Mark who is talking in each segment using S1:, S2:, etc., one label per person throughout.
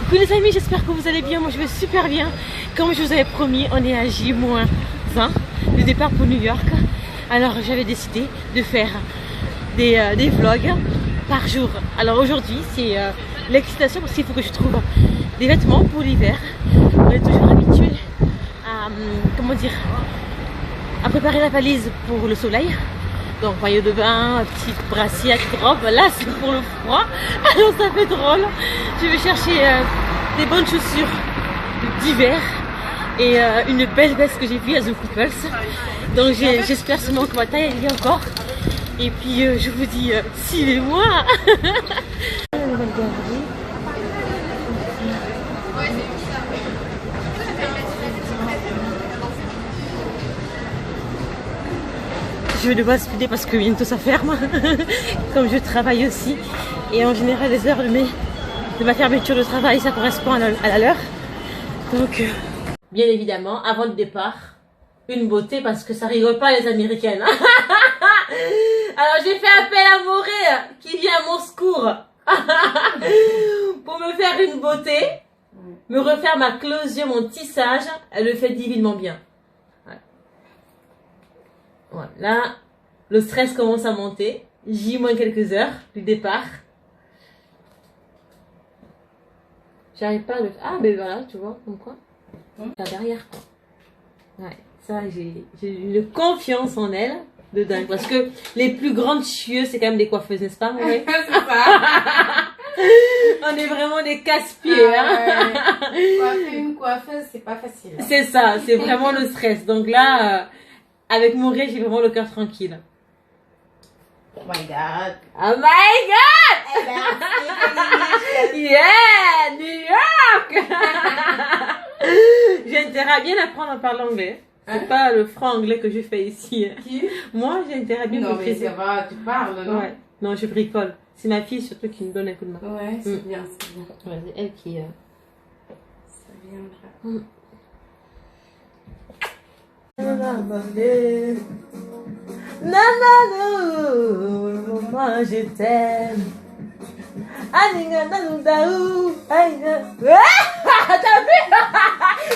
S1: Coucou les amis, j'espère que vous allez bien. Moi je vais super bien. Comme je vous avais promis, on est à J-1, le départ pour New York. Alors j'avais décidé de faire des vlogs par jour. Alors aujourd'hui c'est l'excitation parce qu'il faut que je trouve des vêtements pour l'hiver. On est toujours habitué à, comment dire, à préparer la valise pour le soleil. Donc maillot de bain, petite brassière, petite robe. Là c'est pour le froid. Alors ça fait drôle. Je vais chercher des bonnes chaussures d'hiver et une belle veste que j'ai vue à The Couples. Donc j'espère seulement que ma taille elle y est encore. Et puis je vous dis suivez-moi. Je vais devoir speeder parce que bientôt ça ferme. Comme je travaille aussi. Et en général les heures de ma fermeture de travail ça correspond à l'heure. Donc bien évidemment avant le départ, une beauté parce que ça rigole pas les Américaines. Alors j'ai fait appel à Morée qui vient à mon secours pour me faire une beauté, me refaire ma closure, mon tissage. Elle le fait divinement bien. Voilà, le stress commence à monter. J- quelques heures du départ. J'arrive pas à le faire. Ah, ben voilà, tu vois, comme quoi. Là derrière, quoi. Ouais, ça, j'ai une confiance en elle de dingue. Parce que les plus grandes chieuses, c'est quand même des coiffeuses, n'est-ce pas, ouais.
S2: C'est ça.
S1: On est vraiment des casse-pieds.
S2: Coiffer une coiffeuse, c'est pas facile.
S1: C'est ça, c'est vraiment le stress. Donc là, avec Morée, j'ai vraiment le cœur tranquille.
S2: Oh my god.
S1: Oh my god! Yeah! New York! J'ai intérêt à bien apprendre à parler anglais. C'est pas le franc anglais que je fais ici.
S2: Qui?
S1: Moi, j'ai intérêt à bien
S2: Non, mais
S1: maîtriser.
S2: ça va, tu parles, non?
S1: Ouais. Non, je bricole. C'est ma fille surtout qui me donne un coup de main.
S2: Ouais, c'est bien, c'est bien.
S1: Ouais, c'est elle qui...
S2: Ça viendra.
S1: Maman, je t'aime. T'as vu?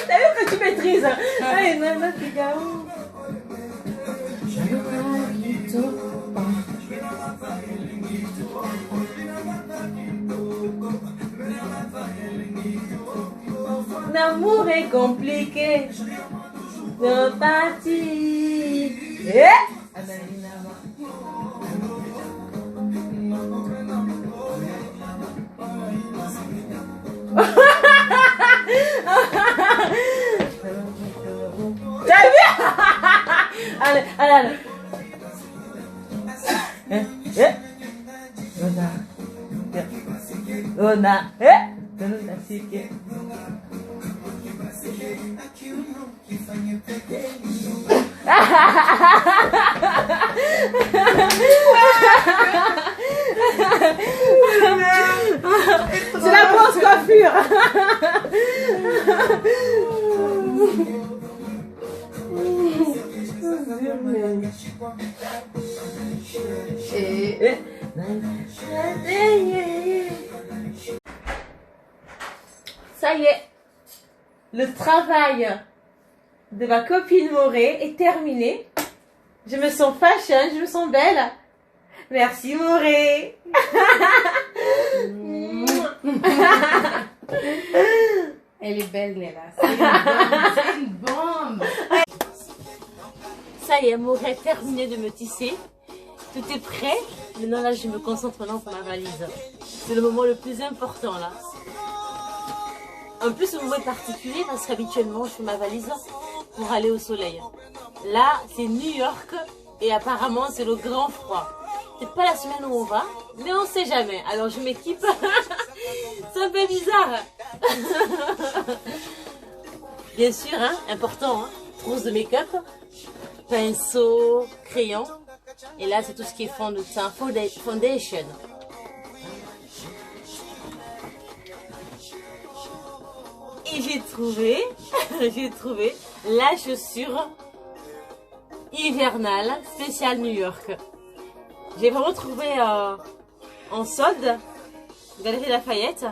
S1: T'as vu que tu maîtrises? L'amour est compliqué. De partir. T'as vu? Allez, allez, allez. Lona. C'est la grosse coiffure. Ça y est, le travail de ma copine Morée est terminé. Je me sens fashion, je me sens belle. Merci Morée.
S2: Elle est belle, Néla. C'est une bombe.
S1: Ça y est, Morée est terminé de me tisser. Tout est prêt. Maintenant là, je me concentre maintenant pour ma valise. C'est le moment le plus important là. En plus, le moment est particulier parce qu'habituellement, je fais ma valise pour aller au soleil. Là, c'est New York et apparemment, c'est le grand froid. C'est pas la semaine où on va, mais on sait jamais. Alors, je m'équipe. C'est un peu bizarre. Bien sûr, hein, important, hein, trousse de make-up, pinceau, crayon. Et là, c'est tout ce qui est foundation. Et j'ai trouvé la chaussure hivernale spéciale New York. J'ai vraiment trouvé en solde, Galerie Lafayette.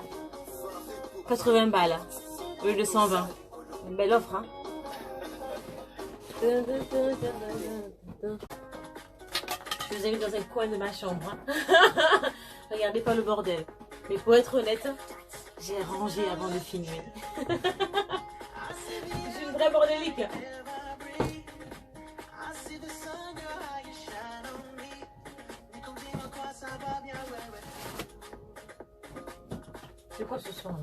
S1: 80 balles au lieu de 120. Une belle offre, hein. Je vous ai mis dans un coin de ma chambre. Hein. Regardez pas le bordel. Mais pour être honnête, j'ai rangé avant de filmer. Je suis une vraie bordélique. C'est quoi ce son là?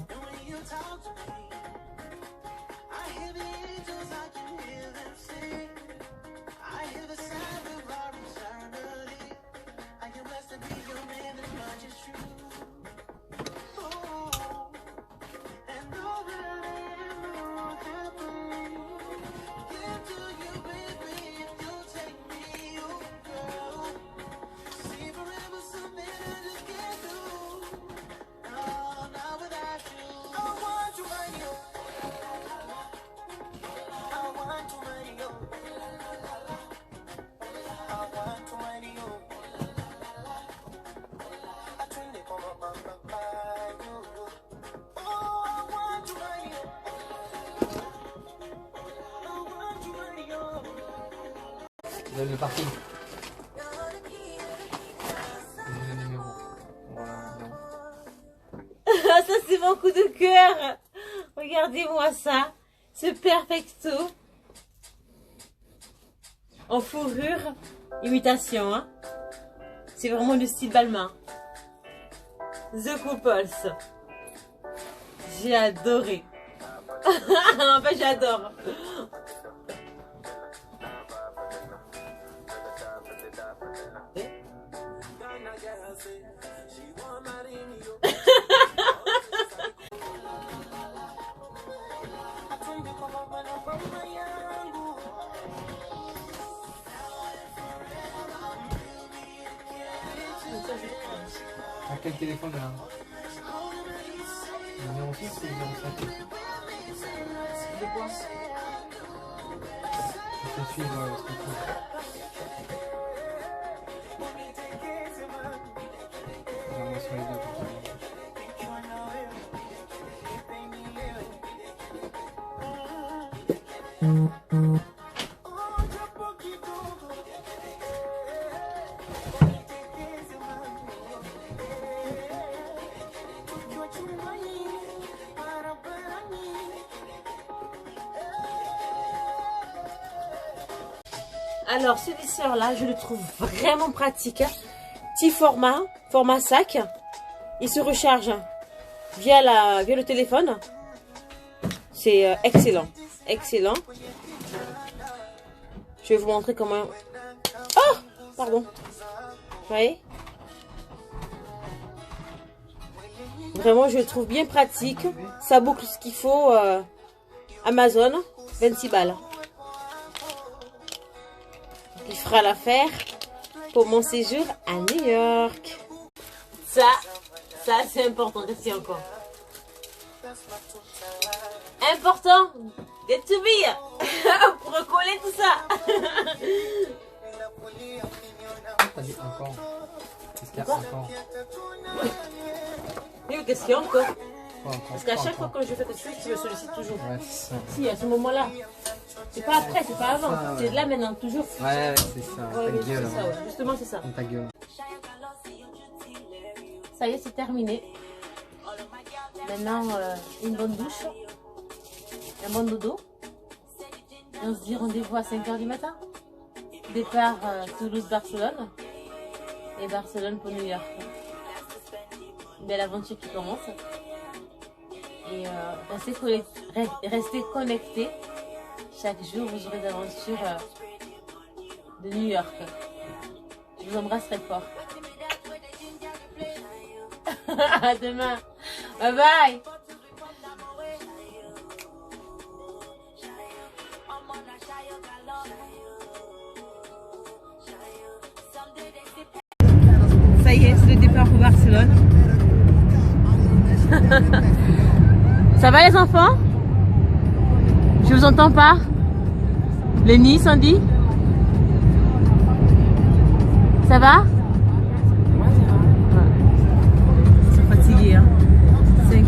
S3: Donne le parking. Le numéro. Voilà, non.
S1: Ça c'est mon coup de cœur. Regardez-moi ça. Ce perfecto. En fourrure. Imitation. Hein. C'est vraiment du style Balmain. The Couples. J'ai adoré. Enfin j'adore.
S3: À quel téléphone là? Le numéro 6 ou le numéro 5?
S1: De quoi?
S3: Je te suis, ce que tu veux. Regarde-moi sur les deux.
S1: Alors ce lisseur là, je le trouve vraiment pratique. Petit format sac. Il se recharge via le téléphone. C'est excellent. Excellent. Je vais vous montrer comment... Oh! Pardon. Vous voyez? Vraiment, je le trouve bien pratique. Ça boucle ce qu'il faut. Amazon, 26 balles. Il fera l'affaire pour mon séjour à New York. Ça c'est important. Qu'est-ce qu'il y a encore? Important des toubilles pour recoller tout ça.
S3: T'as dit encore. Qu'est-ce qu'il y a encore?
S1: Oui, qu'est-ce qu'il y a encore?
S3: Encore,
S1: Parce qu'à chaque fois que je fais quelque chose, tu me sollicites toujours.
S3: Ouais, c'est ça.
S1: Si, à ce moment-là. C'est pas après, c'est pas avant.
S3: Ça, ouais.
S1: C'est là maintenant, toujours.
S3: Ouais, c'est ça.
S1: Ouais,
S3: Ta
S1: oui,
S3: gueule.
S1: c'est ça, ouais. Justement, c'est ça.
S3: Ta gueule.
S1: Ça y est, c'est terminé. Maintenant, une bonne douche. Un bon dodo. Et on se dit rendez-vous à 5 h du matin. Départ Toulouse-Barcelone. Et Barcelone pour New York. Une belle aventure qui commence. Et restez connectés. Chaque jour, vous aurez des aventures de New York. Je vous embrasse très fort. À demain. Bye bye. Ça y est, c'est le départ pour Barcelone. Ça va les enfants? Je vous entends pas? Lenny, Sandy? Ça va? Ils sont fatigués, hein? 5 h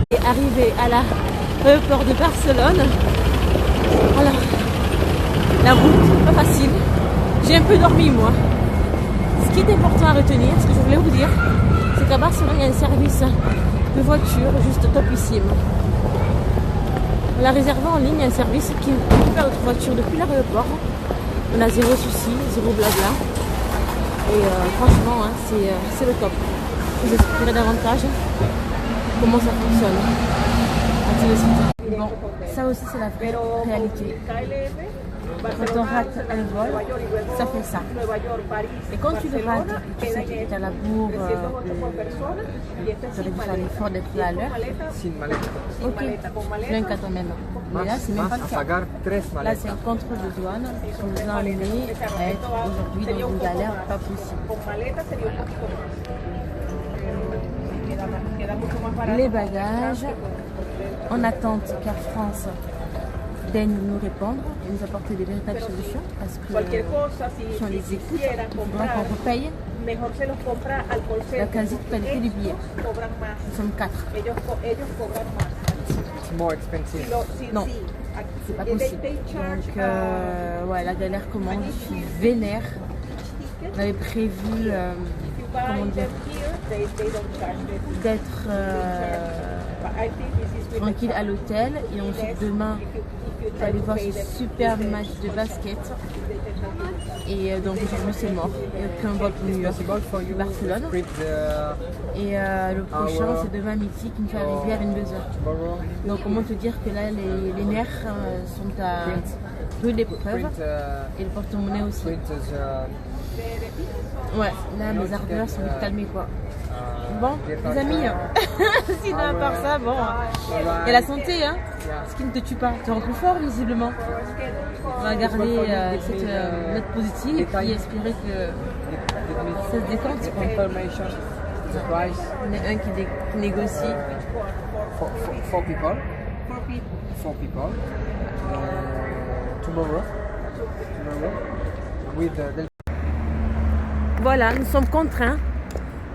S1: Et arrivé à l'aéroport de Barcelone. Alors, la route, pas facile. J'ai un peu dormi moi. Ce qui est important à retenir, ce que je voulais vous dire, c'est qu'à Barcelone, il y a un service de voiture juste topissime. On l'a réservé en ligne, un service qui récupère notre voiture depuis l'aéroport. On a zéro souci, zéro blabla. Et franchement, hein, c'est le top. Je vous expliquerai davantage comment ça fonctionne. Bon, ça aussi c'est la vraie réalité. Quand on rate un vol, ça fait ça. Et quand tu le rates, tu sais que tu es à la bourre, tu aurais dû faire l'effort d'être là à l'heure. Ok, plein qu'à toi-même. Mais là, c'est même pas le cas. Là, c'est un contrôle de douane qui nous a amené à être aujourd'hui dans une galère pas possible. Voilà. Les bagages, en attente qu'Air France daigne nous répondre et nous apporter des véritables solutions parce que si on les écoute, il faudra qu'on repaye la quasi-totalité du billet. Nous sommes 4.
S3: It's more expensive.
S1: Non, c'est pas possible. Donc, ouais, la galère commence. Je suis vénère. On avait prévu, comment dire, d'être tranquille à l'hôtel et ensuite demain aller voir ce super match de basket. Et donc aujourd'hui c'est mort. Et après on va pour New York, Barcelone. Et le prochain c'est demain midi qui me fait arriver à 22h. Donc comment te dire que là les nerfs sont à rude épreuve et le porte-monnaie aussi. Ouais, là mes ardeurs sont calmées quoi. Bon, les amis, sinon à part ça, bon, il y a la santé, hein, ce qui ne te tue pas. Tu rends plus fort visiblement. On va garder cette note positive et puis espérer que ça se décante. Il y en a un qui négocie.
S3: Four people. Tomorrow. With
S1: Voilà, nous sommes contraints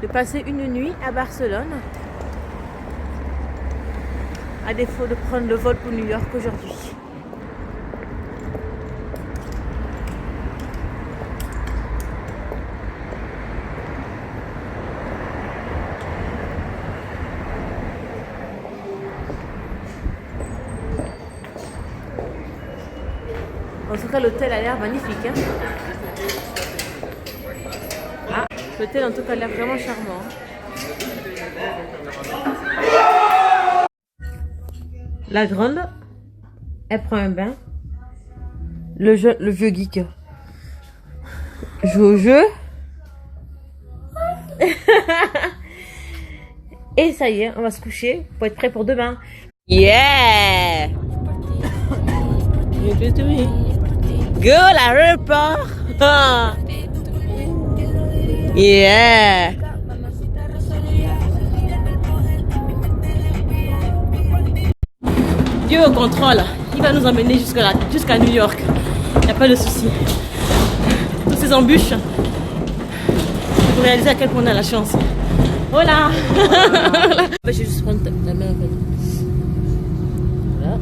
S1: de passer une nuit à Barcelone, à défaut de prendre le vol pour New York aujourd'hui. En tout cas, l'hôtel a l'air magnifique. Hein. Ah, l'hôtel en tout cas a l'air vraiment charmant. La grande, elle prend un bain. Le vieux geek joue au jeu. Et ça y est, on va se coucher pour être prêt pour demain. Yeah! Go l'aéroport! Yeah! Dieu au contrôle, il va nous emmener jusqu'à New York. Il n'y a pas de souci. Toutes ces embûches, pour réaliser à quel point on a la chance. Voilà! Je vais juste prendre la main en fait. Voilà.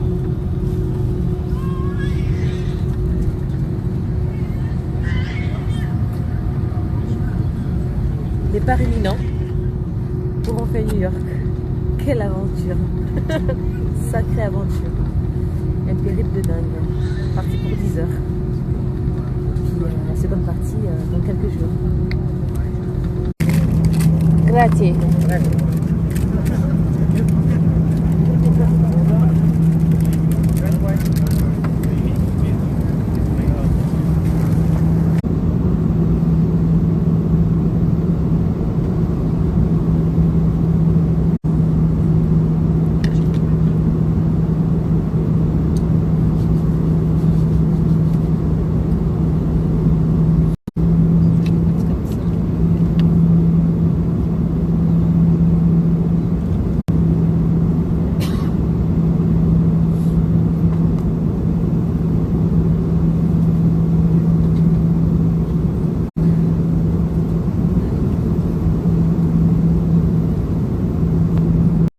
S1: Départ imminent pour en faire New York. Quelle aventure! Sacrée aventure. Un périple de dingue. Parti pour 10 heures. Puis la seconde partie dans quelques jours. Grazie.